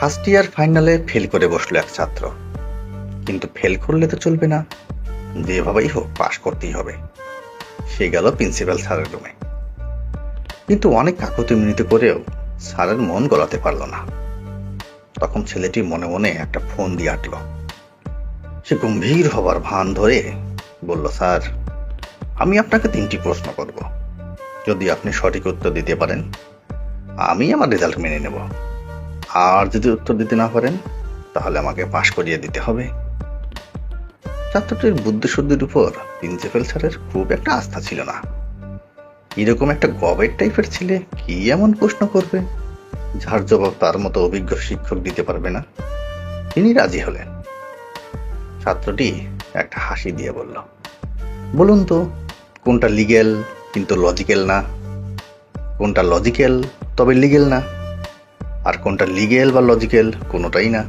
First year ফাইনালে fail করে বসলো এক ছাত্র। কিন্তু ফেল করলে তো চলবে না, যেভাবেই হোক পাশ করতেই হবে। সে গেল প্রিন্সিপাল স্যারের রুমে। কিন্তু অনেক কাকুতি মিনতি করেও স্যারের মন গলাতে পারল না। তখন ছেলেটি মনে মনে একটা ফোন দিয়ে আটল। সে গম্ভীর হবার ভান ধরে বলল, স্যার, আমি আপনাকে 3টি প্রশ্ন করব। যদি আপনি সঠিক উত্তর দিতে পারেন, আমি আমার রেজাল্ট মেনে নেব। আর যদি উত্তর দিতে না পারেন, তাহলে আমাকে পাশ করিয়ে দিতে হবে। ছাত্রটির বুদ্ধিশুদ্ধির উপর প্রিন্সিপাল স্যারের খুব একটা আস্থা ছিল না। এরকম একটা গবেট টাইপের ছেলে কি এমন প্রশ্ন করবে যার জবাব তার মতো অভিজ্ঞ শিক্ষক দিতে পারবে না? তিনি রাজি হলেন। ছাত্রটি একটা হাসি দিয়ে বলল, বলুন তো, কোনটা লিগ্যাল কিন্তু লজিক্যাল না? কোনটা লজিক্যাল তবে লিগ্যাল না? আর কোনটা লিগ্যাল বা লজিক্যাল কোনোটাই না?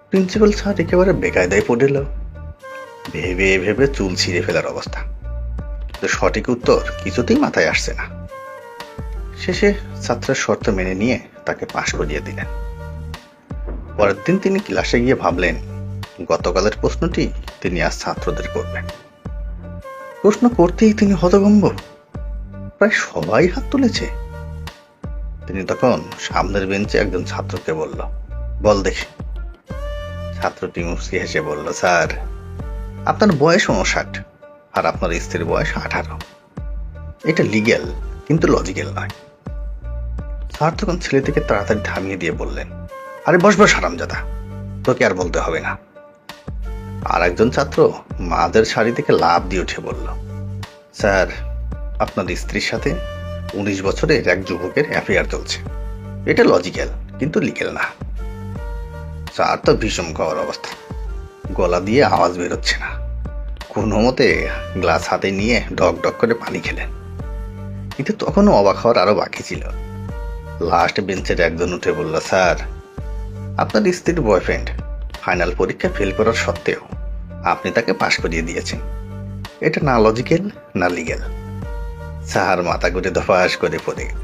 প্রিন্সিপাল স্যার একেবারে বেকায়দায় পড়ল। ভেবে ভেবে চুল ছিঁড়ে ফেলার অবস্থা। তো সঠিক উত্তর কিছুতেই মাথায় আসছে না। শেষে ছাত্রের শর্ত মেনে নিয়ে তাকে পাশ করিয়ে দিলেন। পরের দিন তিনি ক্লাসে গিয়ে ভাবলেন, গতকালের প্রশ্নটি তিনি আজ ছাত্রদের করবেন। প্রশ্ন করতেই তিনি হতভম্ব। প্রায় সবাই হাত তুলেছে। তিনি তখন সামনের বেঞ্চে একজন ছাত্রকে বলল, বল দেখি। ছাত্রটি মুচকি হেসে বলল, স্যার, আপনার বয়স 59 আর আপনার স্ত্রীর বয়স 18। এটা লিগ্যাল কিন্তু লজিক্যাল নয়। স্যার তখন ছেলেটিকে তাড়াতাড়ি থামিয়ে দিয়ে বললেন, আরে বস বস হারামজাদা, তোকে আর বলতে হবে না। আর একজন ছাত্র মাদের শাড়ি থেকে লাফ দিয়ে উঠে বলল, স্যার, আপনার স্ত্রীর সাথে 19 বছরের এক যুবকের অ্যাফেয়ার চলছে। এটা লজিক্যাল কিন্তু লিগ্যাল না। স্যার তো ভীষণ খাওয়ার অবস্থা, গলা দিয়ে আওয়াজ বেরোচ্ছে না। কোনো মতে গ্লাস হাতে নিয়ে ডক ডক করে পানি খেলেন। কিন্তু তখনও অবাক হওয়ার আরো বাকি ছিল। লাস্ট বেঞ্চের একজন উঠে বলল, স্যার, আপনার স্ত্রীর বয়ফ্রেন্ড ফাইনাল পরীক্ষা ফেল করার সত্ত্বেও আপনি তাকে পাশ করিয়ে দিয়েছেন। এটা না লজিক্যাল না লিগ্যাল। স্যার মাথা ঘুরে ধপাস করে পড়ে গেল।